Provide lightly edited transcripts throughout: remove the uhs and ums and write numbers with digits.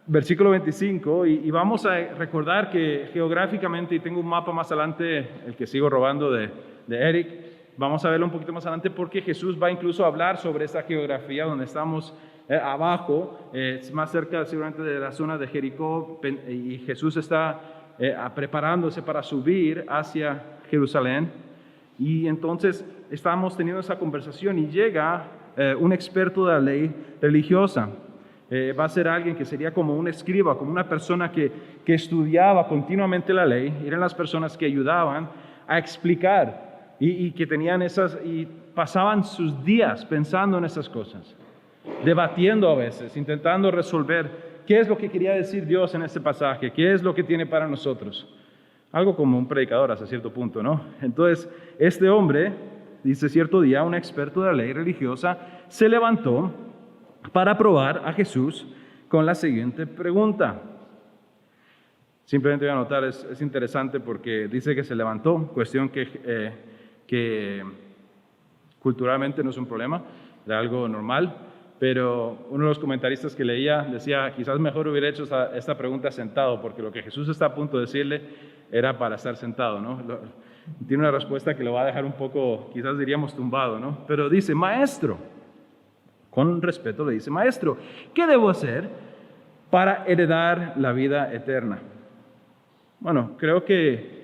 Versículo 25, y vamos a recordar que geográficamente, y tengo un mapa más adelante, el que sigo robando de Eric, vamos a verlo un poquito más adelante porque Jesús va incluso a hablar sobre esta geografía donde estamos abajo, más cerca seguramente de la zona de Jericó, y Jesús está preparándose para subir hacia Jerusalén. Y entonces estamos teniendo esa conversación y llega un experto de la ley religiosa. Va a ser alguien que sería como un escriba, como una persona que estudiaba continuamente la ley. Eran las personas que ayudaban a explicar y que tenían y pasaban sus días pensando en esas cosas, debatiendo a veces, intentando resolver qué es lo que quería decir Dios en este pasaje, qué es lo que tiene para nosotros. Algo como un predicador hasta cierto punto, ¿no? Entonces, este hombre, dice cierto día, un experto de la ley religiosa, se levantó para probar a Jesús con la siguiente pregunta. Simplemente voy a anotar, es interesante porque dice que se levantó, cuestión que culturalmente no es un problema, era algo normal, pero uno de los comentaristas que leía decía, quizás mejor hubiera hecho esta pregunta sentado, porque lo que Jesús está a punto de decirle era para estar sentado, ¿no? Tiene una respuesta que lo va a dejar un poco, quizás diríamos tumbado, ¿no? Pero dice, maestro, con respeto le dice, maestro, ¿qué debo hacer para heredar la vida eterna? Bueno, creo que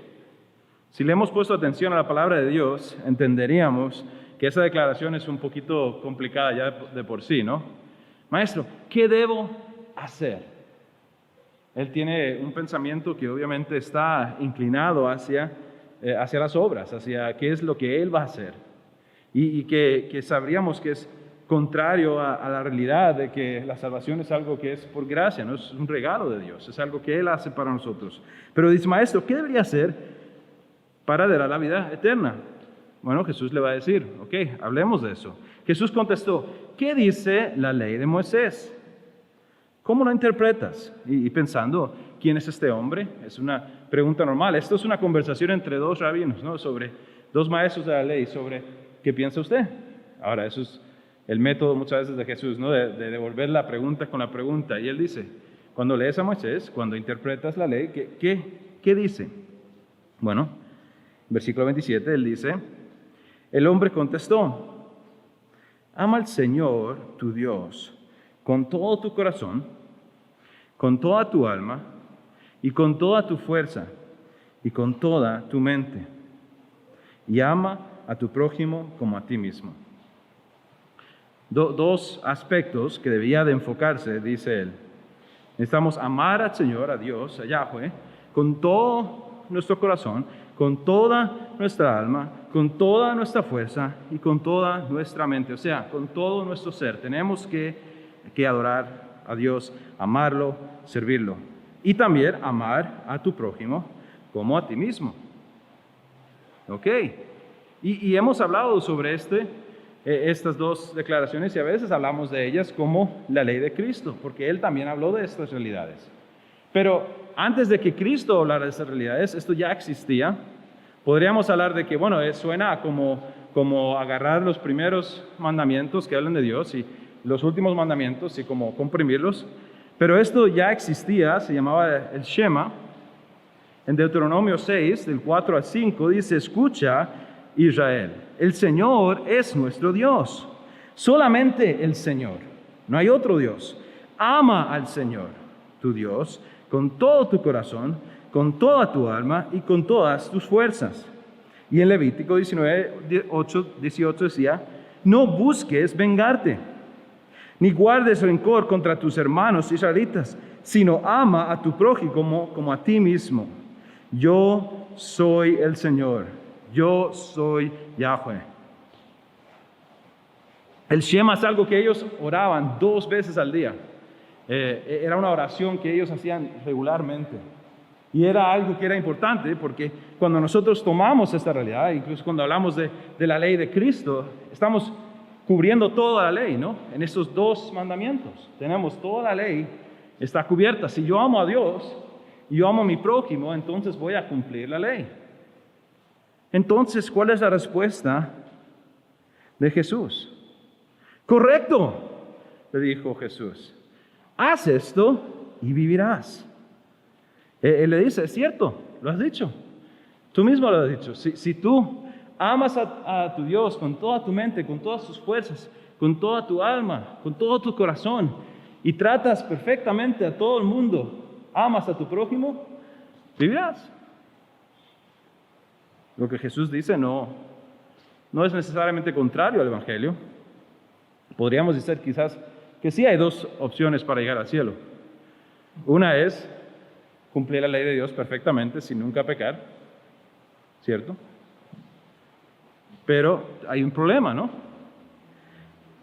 si le hemos puesto atención a la palabra de Dios, entenderíamos que esa declaración es un poquito complicada ya de por sí, ¿no? Maestro, ¿qué debo hacer? Él tiene un pensamiento que obviamente está inclinado hacia las obras, hacia qué es lo que Él va a hacer. Y que sabríamos que es contrario a la realidad de que la salvación es algo que es por gracia, no es un regalo de Dios, es algo que Él hace para nosotros. Pero dice, maestro, ¿qué debería hacer para heredar la vida eterna? Bueno, Jesús le va a decir, ok, hablemos de eso. Jesús contestó, ¿qué dice la ley de Moisés? ¿Cómo lo interpretas? Y pensando, ¿quién es este hombre? Es una pregunta normal. Esto es una conversación entre dos rabinos, ¿no? Sobre dos maestros de la ley, sobre ¿qué piensa usted? Ahora, eso es el método muchas veces de Jesús, ¿no? De devolver la pregunta con la pregunta. Y Él dice, cuando lees a Moisés, cuando interpretas la ley, ¿qué dice? Bueno, versículo 27, Él dice, el hombre contestó, ama al Señor tu Dios con todo tu corazón, con toda tu alma y con toda tu fuerza y con toda tu mente. Y ama a tu prójimo como a ti mismo. Dos aspectos que debía de enfocarse, dice él. Necesitamos amar al Señor, a Dios, a Yahweh, con todo nuestro corazón, con toda nuestra alma, con toda nuestra fuerza y con toda nuestra mente. O sea, con todo nuestro ser. Tenemos que adorar a Dios, amarlo, servirlo. Y también amar a tu prójimo como a ti mismo. ¿Ok? Y hemos hablado sobre estas dos declaraciones y a veces hablamos de ellas como la ley de Cristo, porque Él también habló de estas realidades. Pero antes de que Cristo hablara de estas realidades, esto ya existía. Podríamos hablar de que, bueno, suena como agarrar los primeros mandamientos que hablan de Dios y los últimos mandamientos y como comprimirlos. Pero esto ya existía, se llamaba el Shema. En Deuteronomio 6, del 4 al 5, dice, escucha, Israel, el Señor es nuestro Dios, solamente el Señor, no hay otro Dios. Ama al Señor, tu Dios, con todo tu corazón, con toda tu alma y con todas tus fuerzas. Y en Levítico 18 decía, no busques vengarte, ni guardes rencor contra tus hermanos israelitas, sino ama a tu prójimo como a ti mismo. Yo soy el Señor, yo soy Yahweh. El Shema es algo que ellos oraban 2 veces al día. Era una oración que ellos hacían regularmente. Y era algo que era importante porque cuando nosotros tomamos esta realidad, incluso cuando hablamos de la ley de Cristo, estamos cubriendo toda la ley, ¿no? En estos 2 mandamientos. Tenemos toda la ley, está cubierta. Si yo amo a Dios y yo amo a mi prójimo, entonces voy a cumplir la ley. Entonces, ¿cuál es la respuesta de Jesús? Correcto, le dijo Jesús. haz esto y vivirás. Él le dice, es cierto, lo has dicho. Tú mismo lo has dicho. Si tú amas a tu Dios con toda tu mente, con todas tus fuerzas, con toda tu alma, con todo tu corazón, y tratas perfectamente a todo el mundo, amas a tu prójimo, vivirás. Lo que Jesús dice no es necesariamente contrario al Evangelio. Podríamos decir quizás que sí hay dos opciones para llegar al cielo. Una es cumplir la ley de Dios perfectamente sin nunca pecar, ¿cierto? Pero hay un problema, ¿no?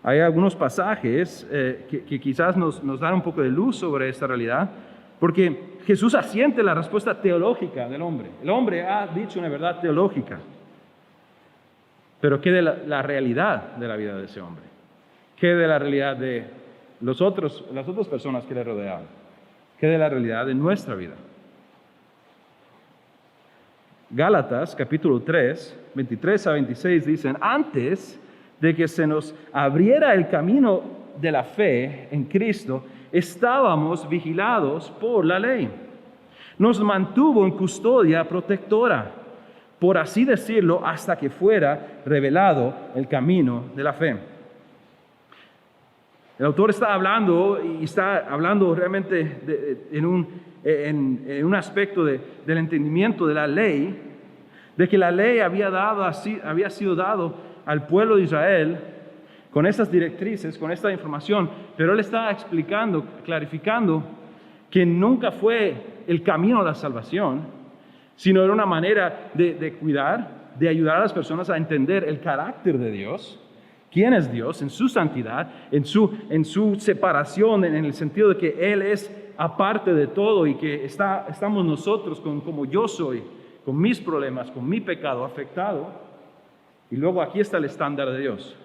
Hay algunos pasajes que quizás nos dan un poco de luz sobre esta realidad, porque Jesús asiente la respuesta teológica del hombre. El hombre ha dicho una verdad teológica, pero ¿qué de la realidad de la vida de ese hombre? ¿Qué de la realidad de las otras personas que le rodeaban? ¿Qué de la realidad de nuestra vida? Gálatas, capítulo 3, 23 a 26 dicen, antes de que se nos abriera el camino de la fe en Cristo, estábamos vigilados por la ley. Nos mantuvo en custodia protectora, por así decirlo, hasta que fuera revelado el camino de la fe. El autor está hablando realmente en un aspecto del entendimiento de la ley, de que la ley había sido dado al pueblo de Israel con estas directrices, con esta información, pero él está explicando, clarificando que nunca fue el camino a la salvación, sino era una manera de cuidar, de ayudar a las personas a entender el carácter de Dios. ¿Quién es Dios? En su santidad, en su separación, en el sentido de que Él es aparte de todo y que estamos nosotros como yo soy, con mis problemas, con mi pecado afectado. Y luego aquí está el estándar de Dios.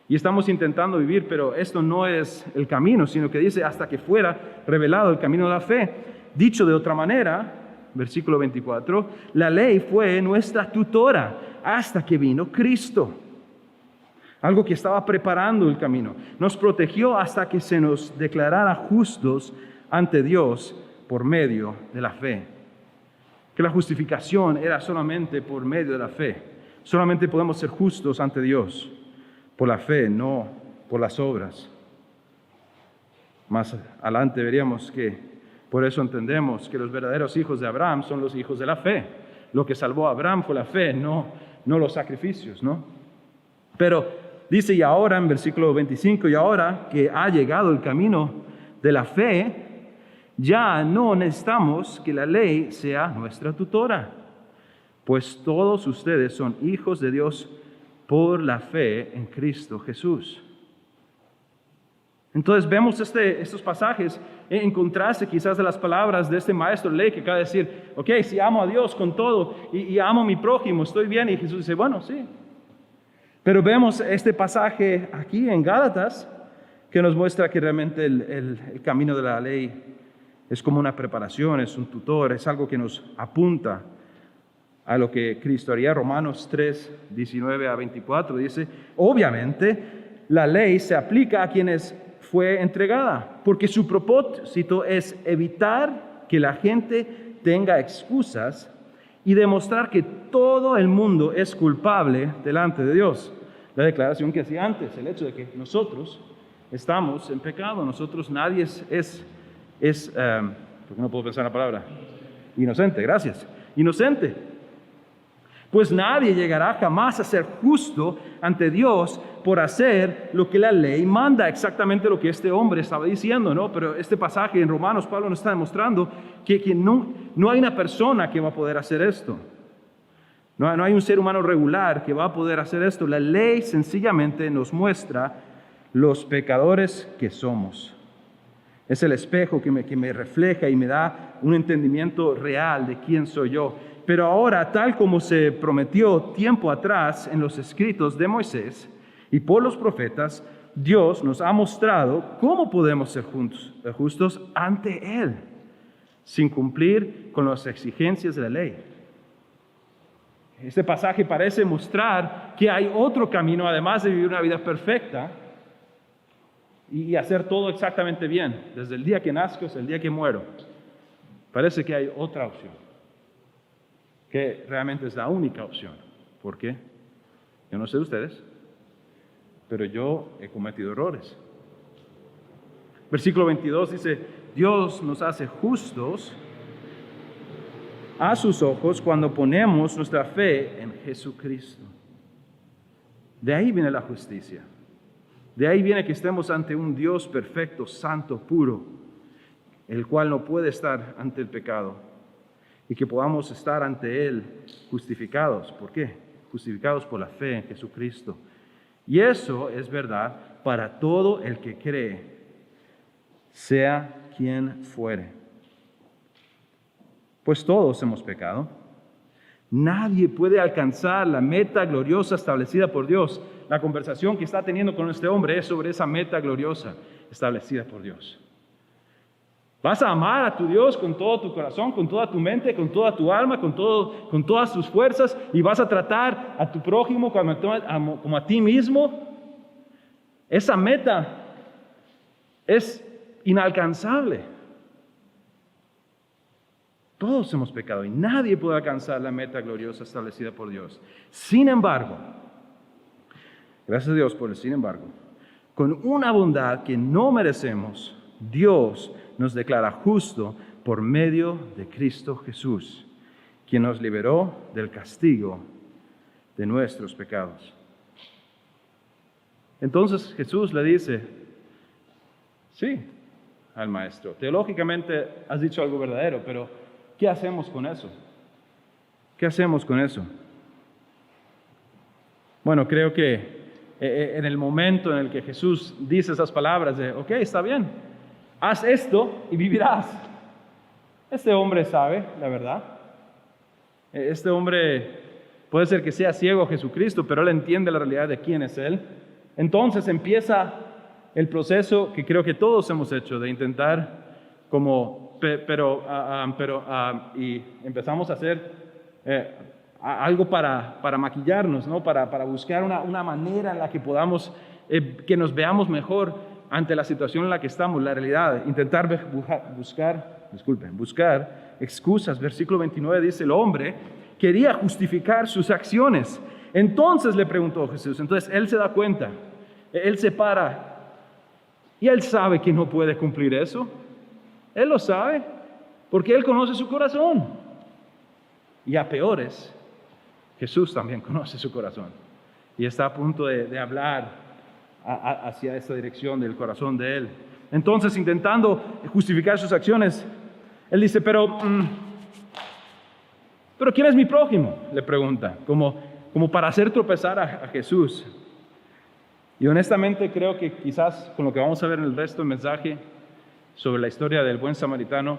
Y estamos intentando vivir, pero esto no es el camino, sino que dice hasta que fuera revelado el camino de la fe. Dicho de otra manera, versículo 24, la ley fue nuestra tutora hasta que vino Cristo. Algo que estaba preparando el camino. Nos protegió hasta que se nos declarara justos ante Dios por medio de la fe. Que la justificación era solamente por medio de la fe. Solamente podemos ser justos ante Dios por la fe, no por las obras. Más adelante veríamos que por eso entendemos que los verdaderos hijos de Abraham son los hijos de la fe. Lo que salvó a Abraham fue la fe, no los sacrificios, ¿no? Pero dice, y ahora en versículo 25, y ahora que ha llegado el camino de la fe, ya no necesitamos que la ley sea nuestra tutora, pues todos ustedes son hijos de Dios por la fe en Cristo Jesús. Entonces vemos estos pasajes en contraste quizás de las palabras de este maestro de ley que acaba de decir, ok, si amo a Dios con todo y amo a mi prójimo, estoy bien. Y Jesús dice, bueno, sí. Pero vemos este pasaje aquí en Gálatas que nos muestra que realmente el camino de la ley es como una preparación, es un tutor, es algo que nos apunta a lo que Cristo haría. Romanos 3, 19 a 24 dice, obviamente la ley se aplica a quienes fue entregada, porque su propósito es evitar que la gente tenga excusas y demostrar que todo el mundo es culpable delante de Dios. La declaración que hacía antes, el hecho de que nosotros estamos en pecado, nadie es ¿por qué no puedo pensar la palabra? Inocente, gracias. Inocente. Pues nadie llegará jamás a ser justo ante Dios por hacer lo que la ley manda, exactamente lo que este hombre estaba diciendo, ¿no? Pero este pasaje en Romanos, Pablo nos está demostrando que no hay una persona que va a poder hacer esto. No hay un ser humano regular que va a poder hacer esto. La ley sencillamente nos muestra los pecadores que somos. Es el espejo que me refleja y me da un entendimiento real de quién soy yo. Pero ahora, tal como se prometió tiempo atrás en los escritos de Moisés y por los profetas, Dios nos ha mostrado cómo podemos ser justos ante Él, sin cumplir con las exigencias de la ley. Este pasaje parece mostrar que hay otro camino, además de vivir una vida perfecta, y hacer todo exactamente bien, desde el día que nazco hasta el día que muero. Parece que hay otra opción, que realmente es la única opción. ¿Por qué? Yo no sé ustedes, pero yo he cometido errores. Versículo 22 dice, Dios nos hace justos a sus ojos cuando ponemos nuestra fe en Jesucristo. De ahí viene la justicia. De ahí viene que estemos ante un Dios perfecto, santo, puro, el cual no puede estar ante el pecado, y que podamos estar ante Él justificados. ¿Por qué? Justificados por la fe en Jesucristo. Y eso es verdad para todo el que cree, sea quien fuere. Pues todos hemos pecado. Nadie puede alcanzar la meta gloriosa establecida por Dios. La conversación que está teniendo con este hombre es sobre esa meta gloriosa establecida por Dios. Vas a amar a tu Dios con todo tu corazón, con toda tu mente, con toda tu alma, con todas tus fuerzas, y vas a tratar a tu prójimo como a ti mismo. Esa meta es inalcanzable. Todos hemos pecado y nadie puede alcanzar la meta gloriosa establecida por Dios. Sin embargo, gracias a Dios por el sin embargo, con una bondad que no merecemos, Dios nos declara justo por medio de Cristo Jesús, quien nos liberó del castigo de nuestros pecados. Entonces Jesús le dice, sí, al maestro, teológicamente has dicho algo verdadero, pero ¿qué hacemos con eso? ¿Qué hacemos con eso? Bueno, creo que en el momento en el que Jesús dice esas palabras de, ok, está bien, haz esto y vivirás. Este hombre sabe la verdad. Este hombre puede ser que sea ciego a Jesucristo, pero él entiende la realidad de quién es Él. Entonces empieza el proceso que creo que todos hemos hecho de intentar y empezamos a hacer algo para maquillarnos, ¿no? Para buscar una manera en la que podamos, que nos veamos mejor ante la situación en la que estamos, la realidad, intentar buscar excusas. Versículo 29 dice, el hombre quería justificar sus acciones. Entonces le preguntó Jesús, entonces él se da cuenta, él se para y él sabe que no puede cumplir eso. Él lo sabe porque él conoce su corazón. Y a peores, Jesús también conoce su corazón y está a punto de hablar hacia esta dirección del corazón de él. Entonces, intentando justificar sus acciones, él dice, pero ¿quién es mi prójimo? Le pregunta, como para hacer tropezar a Jesús. Y honestamente creo que quizás con lo que vamos a ver en el resto del mensaje sobre la historia del buen samaritano,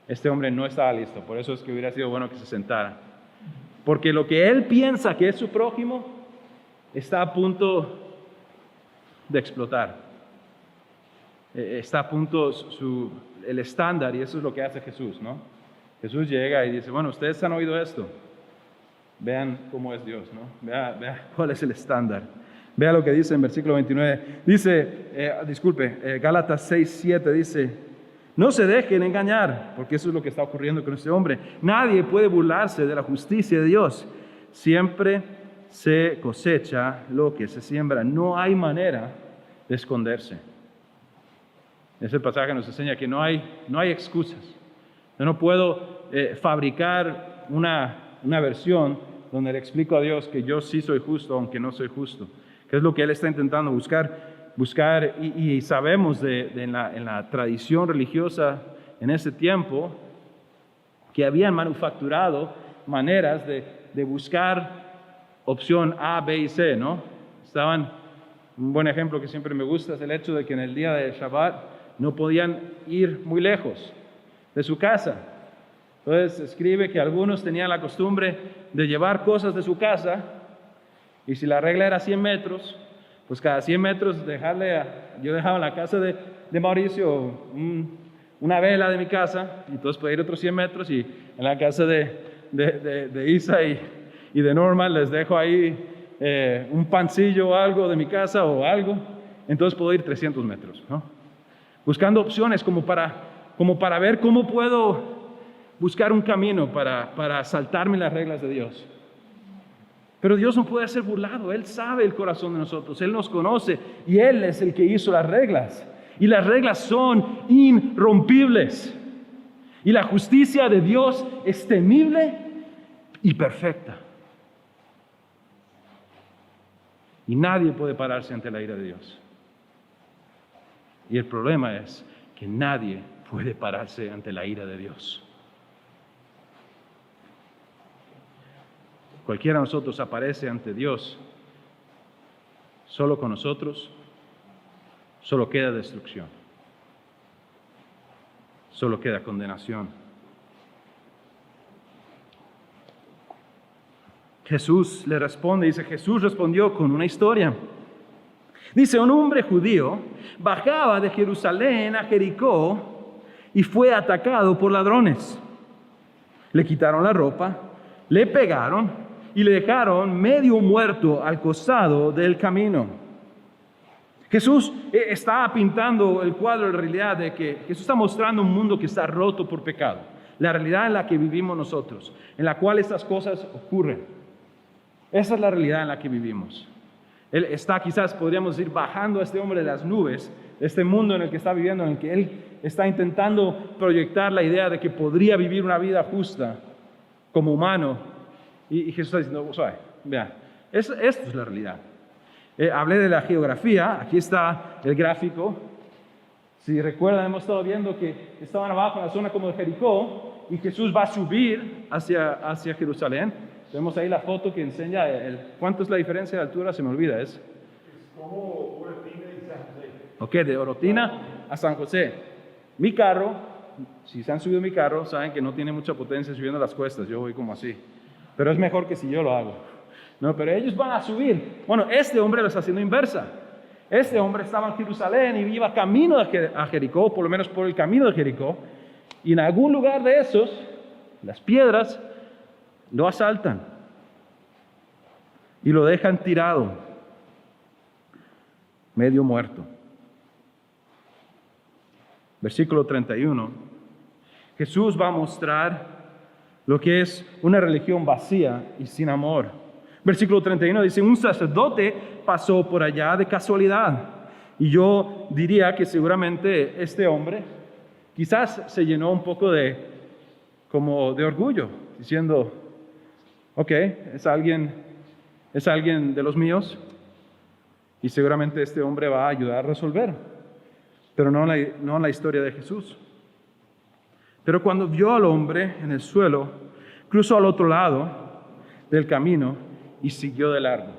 este hombre no estaba listo. Por eso es que hubiera sido bueno que se sentara. Porque lo que él piensa que es su prójimo está a punto de explotar. Está a punto el estándar, y eso es lo que hace Jesús, ¿no? Jesús llega y dice, bueno, ustedes han oído esto. Vean cómo es Dios, ¿no? Vea cuál es el estándar. Vea lo que dice en versículo 29. Dice, Gálatas 6:7 dice, no se dejen engañar, porque eso es lo que está ocurriendo con este hombre. Nadie puede burlarse de la justicia de Dios. Siempre se cosecha lo que se siembra. No hay manera de esconderse. Ese pasaje nos enseña que no hay excusas. Yo no puedo fabricar una versión donde le explico a Dios que yo sí soy justo, aunque no soy justo. Que es lo que Él está intentando buscar y sabemos en la tradición religiosa en ese tiempo que habían manufacturado maneras de buscar opción A, B y C, ¿no? Un buen ejemplo que siempre me gusta es el hecho de que en el día de Shabbat no podían ir muy lejos de su casa. Entonces escribe que algunos tenían la costumbre de llevar cosas de su casa, y si la regla era 100 metros, pues cada 100 metros yo dejaba en la casa de Mauricio una vela de mi casa, y entonces podía ir otros 100 metros, y en la casa de Isa y de Norma les dejo ahí un pancillo o algo de mi casa o algo, entonces puedo ir 300 metros, ¿no? Buscando opciones como para ver cómo puedo buscar un camino para saltarme las reglas de Dios. Pero Dios no puede ser burlado. Él sabe el corazón de nosotros, Él nos conoce y Él es el que hizo las reglas. Y las reglas son irrompibles. Y la justicia de Dios es temible y perfecta. Y nadie puede pararse ante la ira de Dios. Y el problema es que nadie puede pararse ante la ira de Dios. Cualquiera de nosotros aparece ante Dios, solo con nosotros, solo queda destrucción. Solo queda condenación. Jesús le responde, dice, Jesús respondió con una historia. Dice, un hombre judío bajaba de Jerusalén a Jericó y fue atacado por ladrones. Le quitaron la ropa, le pegaron y le dejaron medio muerto al costado del camino. Jesús está pintando el cuadro de realidad de que Jesús está mostrando un mundo que está roto por pecado. La realidad en la que vivimos nosotros, en la cual estas cosas ocurren. Esa es la realidad en la que vivimos. Él está quizás, podríamos decir, bajando a este hombre de las nubes, de este mundo en el que está viviendo, en el que él está intentando proyectar la idea de que podría vivir una vida justa como humano. Y Jesús está diciendo, suave, vean, esto es la realidad. Hablé de la geografía, aquí está el gráfico. Si recuerdan, hemos estado viendo que estaban abajo en la zona como de Jericó y Jesús va a subir hacia Jerusalén. Vemos ahí la foto que enseña ¿cuánto es la diferencia de altura? Se me olvida, es como Orotina y San José. Ok, de Orotina a San José. Mi carro, si se han subido mi carro, saben que no tiene mucha potencia subiendo las cuestas, yo voy como así. Pero es mejor que si yo lo hago. No, pero ellos van a subir. Bueno, este hombre lo está haciendo inversa. Este hombre estaba en Jerusalén y iba camino a Jericó, por lo menos por el camino de Jericó. Y en algún lugar de esos, las piedras lo asaltan y lo dejan tirado, medio muerto. Versículo 31. Jesús va a mostrar lo que es una religión vacía y sin amor. Versículo 31 dice, un sacerdote pasó por allá de casualidad. Y yo diría que seguramente este hombre quizás se llenó un poco como de orgullo, diciendo, ok, es alguien de los míos y seguramente este hombre va a ayudar a resolver, pero no en la historia de Jesús. Pero cuando vio al hombre en el suelo, cruzó al otro lado del camino y siguió de largo.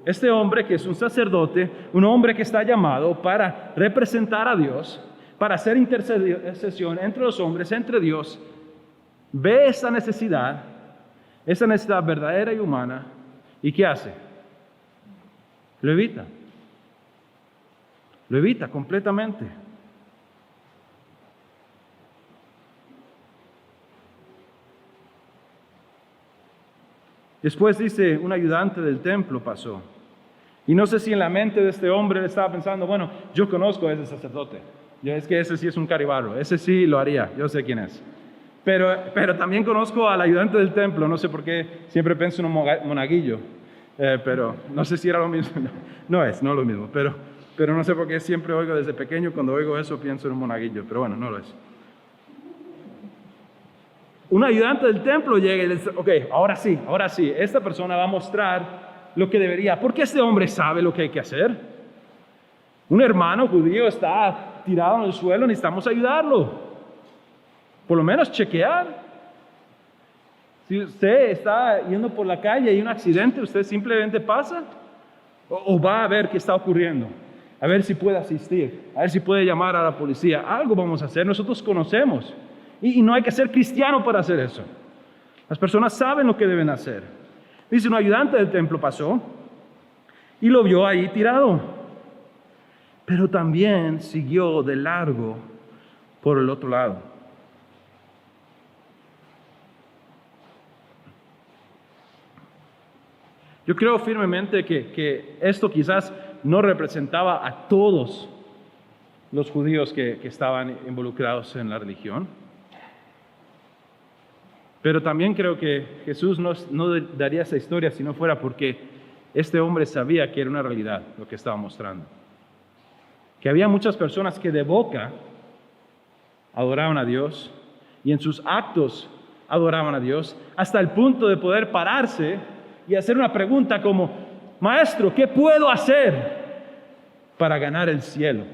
Este hombre que es un sacerdote, un hombre que está llamado para representar a Dios, para hacer intercesión entre los hombres, entre Dios, ve esa necesidad verdadera y humana, ¿y qué hace? Lo evita completamente. Después dice, un ayudante del templo pasó. Y no sé si en la mente de este hombre él estaba pensando, bueno, yo conozco a ese sacerdote. Es que ese sí es un caribarro, ese sí lo haría, yo sé quién es. Pero también conozco al ayudante del templo, no sé por qué siempre pienso en un monaguillo. Pero no sé si era lo mismo. No es lo mismo, pero no sé por qué siempre oigo desde pequeño, cuando oigo eso pienso en un monaguillo, pero bueno, no lo es. Un ayudante del templo llega y le dice, ok, ahora sí, esta persona va a mostrar lo que debería, porque este hombre sabe lo que hay que hacer. Un hermano judío está tirado en el suelo, necesitamos ayudarlo. Por lo menos chequear. Si usted está yendo por la calle y hay un accidente, usted simplemente pasa o va a ver qué está ocurriendo, a ver si puede asistir, a ver si puede llamar a la policía. Algo vamos a hacer, nosotros conocemos. Y no hay que ser cristiano para hacer eso. Las personas saben lo que deben hacer. Dice, un ayudante del templo pasó y lo vio ahí tirado, pero también siguió de largo por el otro lado. Yo creo firmemente que esto quizás no representaba a todos los judíos que estaban involucrados en la religión. Pero también creo que Jesús no daría esa historia si no fuera porque este hombre sabía que era una realidad lo que estaba mostrando. Que había muchas personas que de boca adoraban a Dios y en sus actos adoraban a Dios, hasta el punto de poder pararse y hacer una pregunta como: Maestro, ¿qué puedo hacer para ganar el cielo?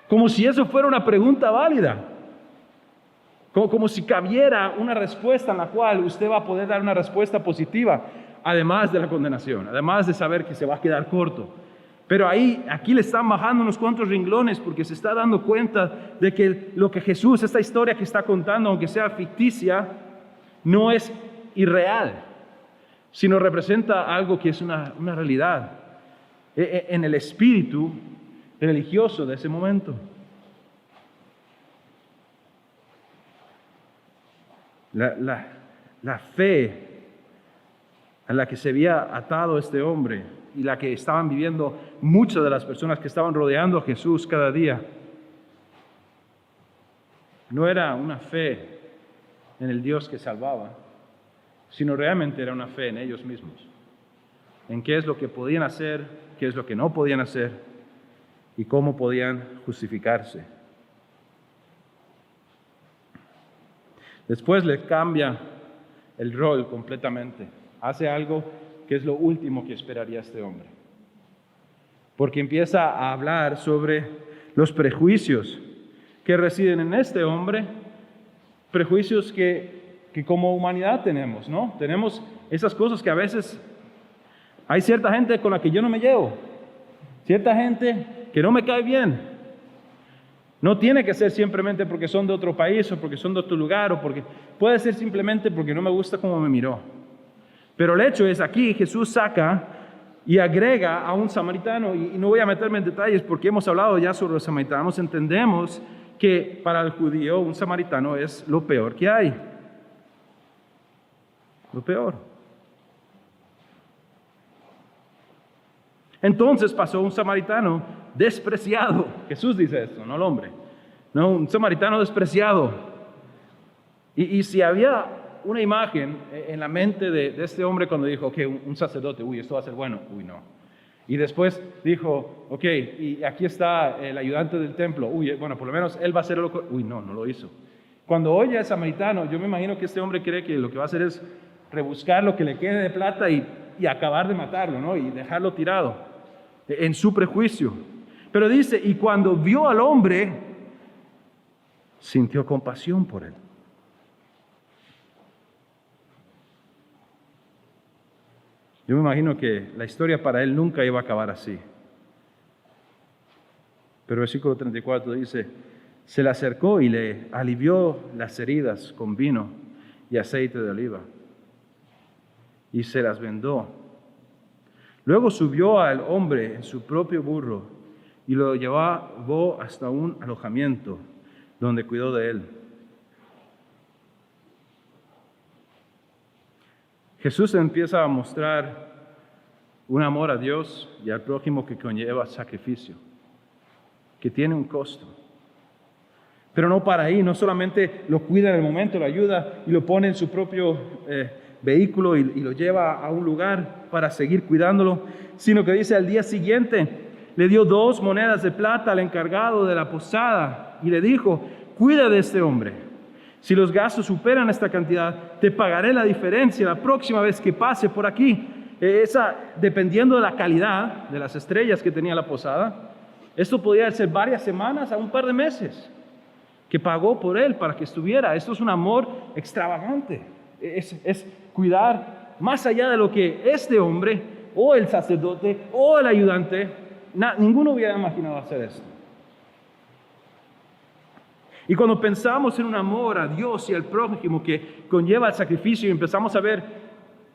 Como si eso fuera una pregunta válida. Como si cabiera una respuesta en la cual usted va a poder dar una respuesta positiva, además de la condenación, además de saber que se va a quedar corto. Pero aquí le están bajando unos cuantos renglones porque se está dando cuenta de que lo que Jesús, esta historia que está contando, aunque sea ficticia, no es irreal, sino representa algo que es una realidad en el espíritu religioso de ese momento. La fe a la que se había atado este hombre y la que estaban viviendo muchas de las personas que estaban rodeando a Jesús cada día, no era una fe en el Dios que salvaba, sino realmente era una fe en ellos mismos, en qué es lo que podían hacer, qué es lo que no podían hacer y cómo podían justificarse. Después le cambia el rol completamente. Hace algo que es lo último que esperaría este hombre. Porque empieza a hablar sobre los prejuicios que residen en este hombre, prejuicios que como humanidad tenemos, ¿no? Tenemos esas cosas que a veces hay cierta gente con la que yo no me llevo, cierta gente que no me cae bien. No tiene que ser simplemente porque son de otro país o porque son de otro lugar o porque puede ser simplemente porque no me gusta cómo me miró. Pero el hecho es aquí Jesús saca y agrega a un samaritano, y no voy a meterme en detalles porque hemos hablado ya sobre los samaritanos. Entendemos que para el judío un samaritano es lo peor que hay. Lo peor. Entonces pasó un samaritano despreciado. Jesús dice esto, no el hombre. No, un samaritano despreciado. Y si había una imagen en la mente de este hombre cuando dijo, ok, un sacerdote, esto va a ser bueno, no. Y después dijo, ok, y aquí está el ayudante del templo, bueno, por lo menos él va a hacer lo que... no lo hizo. Cuando oye al samaritano, yo me imagino que este hombre cree que lo que va a hacer es rebuscar lo que le quede de plata y acabar de matarlo, ¿no? Y dejarlo tirado en su prejuicio. Pero dice, y cuando vio al hombre, sintió compasión por él. Yo me imagino que la historia para él nunca iba a acabar así. Pero el versículo 34 dice, se le acercó y le alivió las heridas con vino y aceite de oliva, y se las vendó. Luego subió al hombre en su propio burro y lo llevó hasta un alojamiento donde cuidó de él. Jesús empieza a mostrar un amor a Dios y al prójimo que conlleva sacrificio, que tiene un costo. Pero no para ahí, no solamente lo cuida en el momento, lo ayuda y lo pone en su propio vehículo y lo lleva a un lugar para seguir cuidándolo, sino que dice al día siguiente, le dio 2 monedas de plata al encargado de la posada y le dijo, cuida de este hombre. Si los gastos superan esta cantidad, te pagaré la diferencia la próxima vez que pase por aquí. Dependiendo de la calidad de las estrellas que tenía la posada, esto podía ser varias semanas a un par de meses que pagó por él para que estuviera. Esto es un amor extravagante. Es cuidar más allá de lo que este hombre o el sacerdote o el ayudante, ninguno hubiera imaginado hacer esto. Y cuando pensamos en un amor a Dios y al prójimo que conlleva el sacrificio y empezamos a ver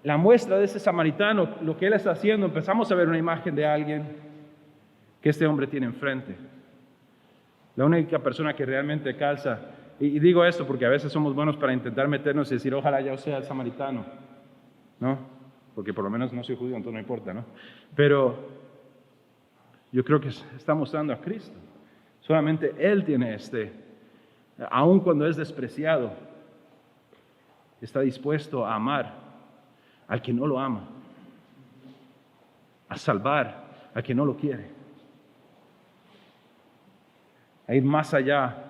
la muestra de ese samaritano, lo que él está haciendo, empezamos a ver una imagen de alguien que este hombre tiene enfrente. La única persona que realmente calza, y digo esto porque a veces somos buenos para intentar meternos y decir, ojalá yo sea el samaritano, ¿no? Porque por lo menos no soy judío, entonces no importa, ¿no? Pero yo creo que está mostrando a Cristo. Solamente Él tiene aun cuando es despreciado, está dispuesto a amar al que no lo ama, a salvar al que no lo quiere, a ir más allá.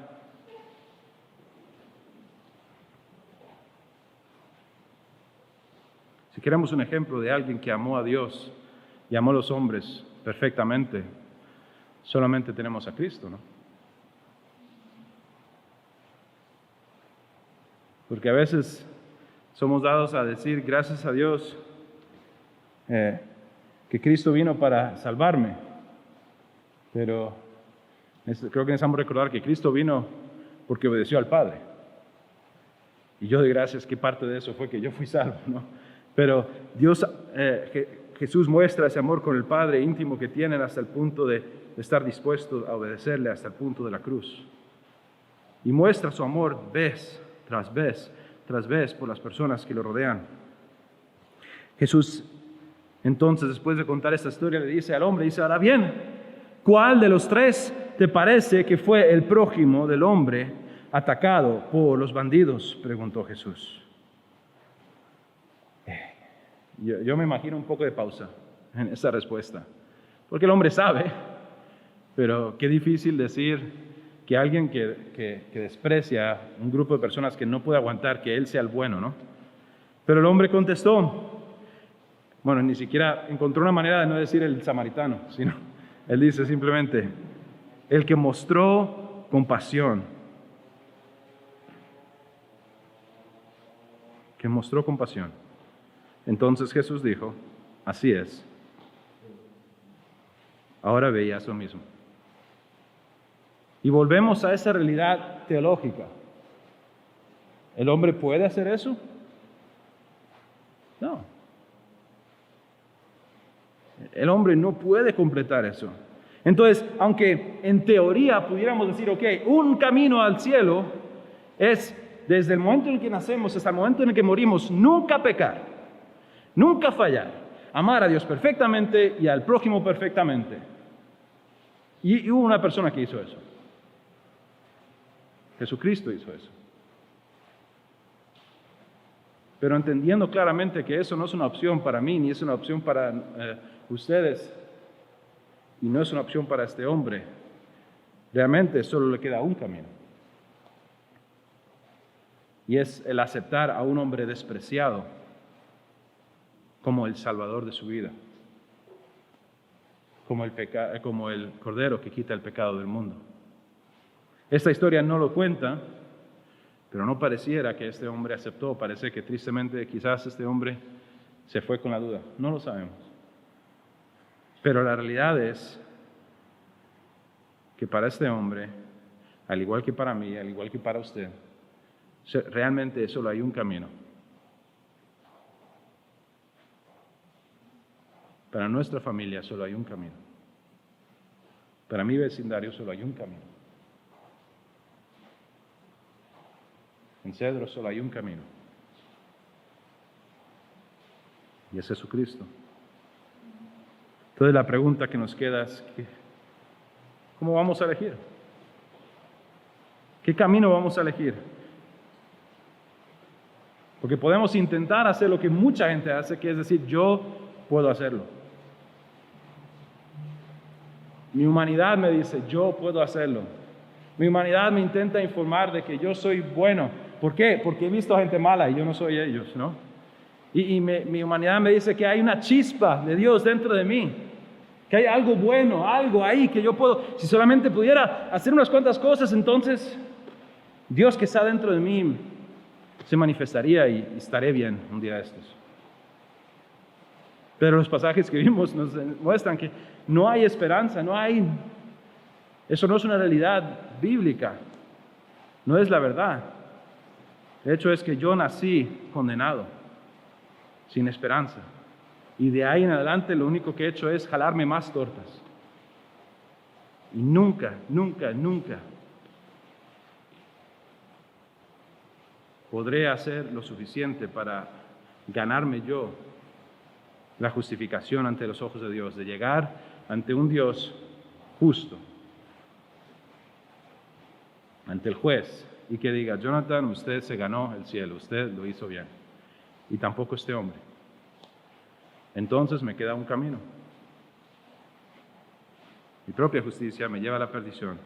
Si queremos un ejemplo de alguien que amó a Dios y amó a los hombres perfectamente, solamente tenemos a Cristo, ¿no? Porque a veces somos dados a decir, gracias a Dios, que Cristo vino para salvarme. Pero creo que necesitamos recordar que Cristo vino porque obedeció al Padre. Y yo doy gracias que parte de eso fue que yo fui salvo, ¿no? Pero Jesús muestra ese amor con el Padre íntimo que tienen hasta el punto de estar dispuesto a obedecerle hasta el punto de la cruz. Y muestra su amor vez tras vez tras vez por las personas que lo rodean. Jesús, entonces, después de contar esta historia, le dice al hombre, dice, ahora bien, ¿cuál de los tres te parece que fue el prójimo del hombre atacado por los bandidos?, preguntó Jesús. Yo me imagino un poco de pausa en esa respuesta, porque el hombre sabe, pero qué difícil decir que alguien que desprecia un grupo de personas que no puede aguantar que él sea el bueno, ¿no? Pero el hombre contestó, bueno, ni siquiera encontró una manera de no decir el samaritano, sino él dice simplemente, el que mostró compasión. Que mostró compasión. Entonces Jesús dijo, así es. Ahora veías lo mismo. Y volvemos a esa realidad teológica. ¿El hombre puede hacer eso? No. El hombre no puede completar eso. Entonces, aunque en teoría pudiéramos decir, ok, un camino al cielo es desde el momento en que nacemos hasta el momento en el que morimos, nunca pecar, nunca fallar, amar a Dios perfectamente y al prójimo perfectamente. Y hubo una persona que hizo eso. Jesucristo hizo eso. Pero entendiendo claramente que eso no es una opción para mí, ni es una opción para ustedes, y no es una opción para este hombre, realmente solo le queda un camino. Y es el aceptar a un hombre despreciado como el salvador de su vida, como el Cordero que quita el pecado del mundo. Esta historia no lo cuenta, pero no pareciera que este hombre aceptó. Parece que tristemente quizás este hombre se fue con la duda. No lo sabemos. Pero la realidad es que para este hombre, al igual que para mí, al igual que para usted, realmente solo hay un camino. Para nuestra familia solo hay un camino. Para mi vecindario solo hay un camino. En Cedro solo hay un camino. Y es Jesucristo. Entonces la pregunta que nos queda es, ¿cómo vamos a elegir? ¿Qué camino vamos a elegir? Porque podemos intentar hacer lo que mucha gente hace, que es decir, yo puedo hacerlo. Mi humanidad me dice, yo puedo hacerlo. Mi humanidad me intenta informar de que yo soy bueno. ¿Por qué? Porque he visto gente mala y yo no soy ellos, ¿no? Y mi humanidad me dice que hay una chispa de Dios dentro de mí, que hay algo bueno, algo ahí que yo puedo, si solamente pudiera hacer unas cuantas cosas, entonces Dios que está dentro de mí se manifestaría y estaré bien un día de estos. Pero los pasajes que vimos nos muestran que no hay esperanza, eso no es una realidad bíblica, no es la verdad. El hecho es que yo nací condenado, sin esperanza. Y de ahí en adelante lo único que he hecho es jalarme más tortas. Y nunca podré hacer lo suficiente para ganarme yo la justificación ante los ojos de Dios, de llegar ante un Dios justo ante el juez y que diga, Jonathan, usted se ganó el cielo, usted lo hizo bien, y tampoco este hombre. Entonces me queda un camino. Mi propia justicia me lleva a la perdición.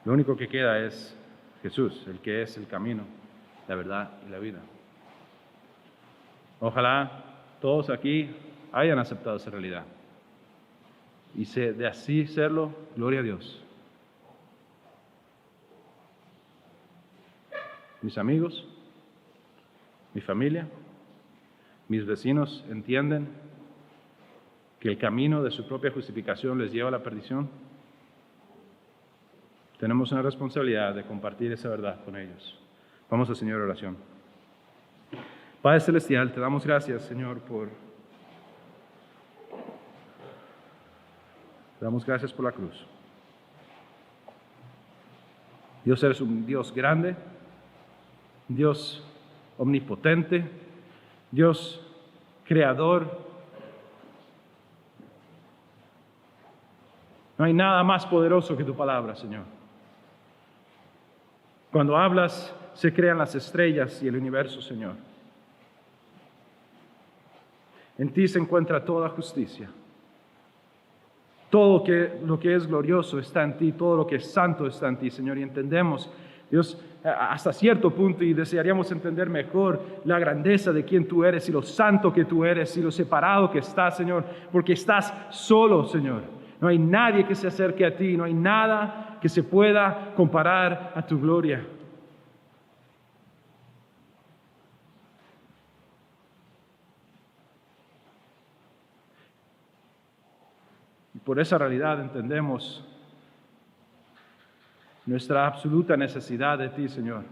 Lo único que queda es Jesús, el que es el camino, la verdad y la vida. Ojalá todos aquí hayan aceptado esa realidad. Y de así serlo, gloria a Dios. Mis amigos, mi familia, mis vecinos entienden que el camino de su propia justificación les lleva a la perdición. Tenemos una responsabilidad de compartir esa verdad con ellos. Vamos al Señor, oración. Padre Celestial, te damos gracias, Señor, te damos gracias por la cruz. Dios, eres un Dios grande, Dios omnipotente, Dios creador. No hay nada más poderoso que tu palabra, Señor. Cuando hablas, se crean las estrellas y el universo, Señor. En ti se encuentra toda justicia. Todo lo que es glorioso está en ti, todo lo que es santo está en ti, Señor. Y entendemos, Dios, hasta cierto punto, y desearíamos entender mejor la grandeza de quién tú eres y lo santo que tú eres y lo separado que estás, Señor, porque estás solo, Señor. No hay nadie que se acerque a ti, no hay nada que se pueda comparar a tu gloria. Y por esa realidad entendemos nuestra absoluta necesidad de ti, Señor.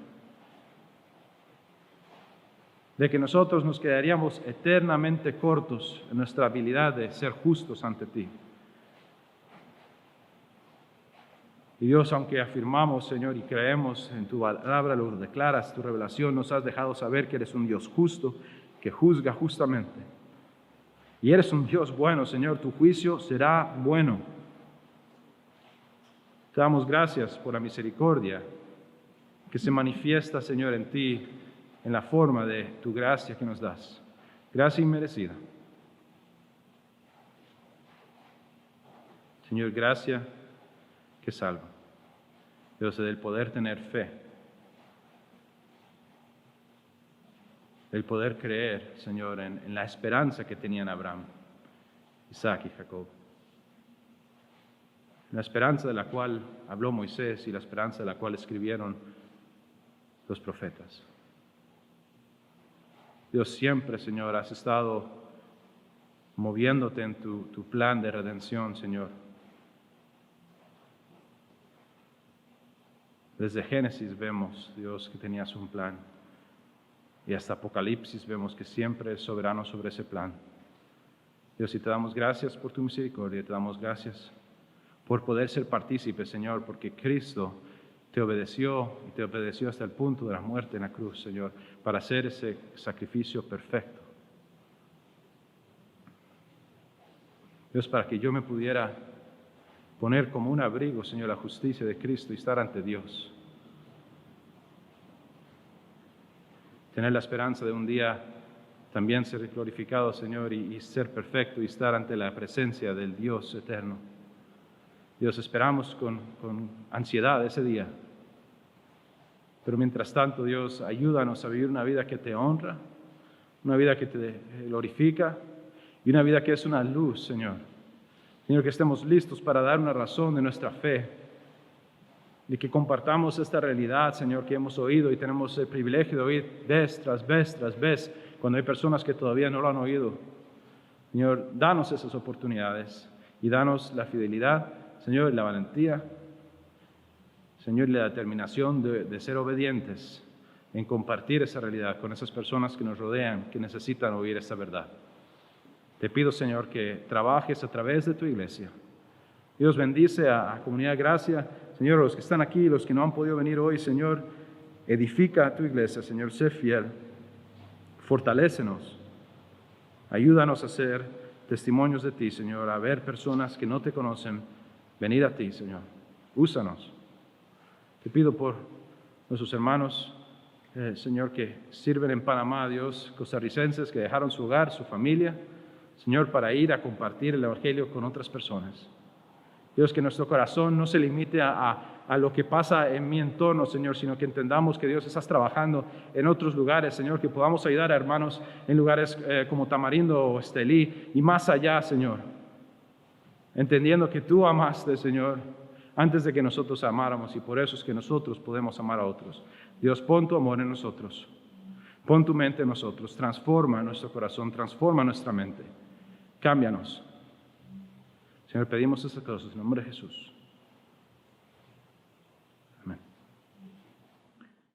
De que nosotros nos quedaríamos eternamente cortos en nuestra habilidad de ser justos ante ti. Y Dios, aunque afirmamos, Señor, y creemos en tu palabra, lo declaras, tu revelación, nos has dejado saber que eres un Dios justo, que juzga justamente. Y eres un Dios bueno, Señor, tu juicio será bueno. Te damos gracias por la misericordia que se manifiesta, Señor, en ti, en la forma de tu gracia que nos das. Gracia inmerecida. Señor, gracia que salva. Dios, del poder tener fe, del poder creer, Señor, en la esperanza que tenían Abraham, Isaac y Jacob. La esperanza de la cual habló Moisés y la esperanza de la cual escribieron los profetas. Dios, siempre, Señor, has estado moviéndote en tu plan de redención, Señor. Desde Génesis vemos, Dios, que tenías un plan. Y hasta Apocalipsis vemos que siempre es soberano sobre ese plan. Dios, y te damos gracias por tu misericordia, te damos gracias por poder ser partícipe, Señor, porque Cristo te obedeció y te obedeció hasta el punto de la muerte en la cruz, Señor, para hacer ese sacrificio perfecto. Dios, para que yo me pudiera poner como un abrigo, Señor, la justicia de Cristo y estar ante Dios. Tener la esperanza de un día también ser glorificado, Señor, y ser perfecto y estar ante la presencia del Dios eterno. Dios, esperamos con ansiedad ese día. Pero mientras tanto, Dios, ayúdanos a vivir una vida que te honra, una vida que te glorifica y una vida que es una luz, Señor. Señor, que estemos listos para dar una razón de nuestra fe y que compartamos esta realidad, Señor, que hemos oído y tenemos el privilegio de oír vez tras vez tras vez, cuando hay personas que todavía no lo han oído. Señor, danos esas oportunidades y danos la fidelidad, Señor, y la valentía, Señor, y la determinación de ser obedientes en compartir esa realidad con esas personas que nos rodean, que necesitan oír esta verdad. Te pido, Señor, que trabajes a través de tu iglesia. Dios, bendice a Comunidad Gracia. Señor, los que están aquí, los que no han podido venir hoy, Señor, edifica a tu iglesia, Señor, sé fiel. Fortalécenos. Ayúdanos a ser testimonios de ti, Señor, a ver personas que no te conocen venir a ti, Señor. Úsanos. Te pido por nuestros hermanos, Señor, que sirven en Panamá, Dios, costarricenses que dejaron su hogar, su familia, Señor, para ir a compartir el Evangelio con otras personas. Dios, que nuestro corazón no se limite a lo que pasa en mi entorno, Señor, sino que entendamos que Dios estás trabajando en otros lugares, Señor, que podamos ayudar a hermanos en lugares como Tamarindo o Estelí y más allá, Señor, entendiendo que tú amaste, Señor, antes de que nosotros amáramos, y por eso es que nosotros podemos amar a otros. Dios, pon tu amor en nosotros, pon tu mente en nosotros, transforma nuestro corazón, transforma nuestra mente, cámbianos. Señor, pedimos estas cosas en nombre de Jesús.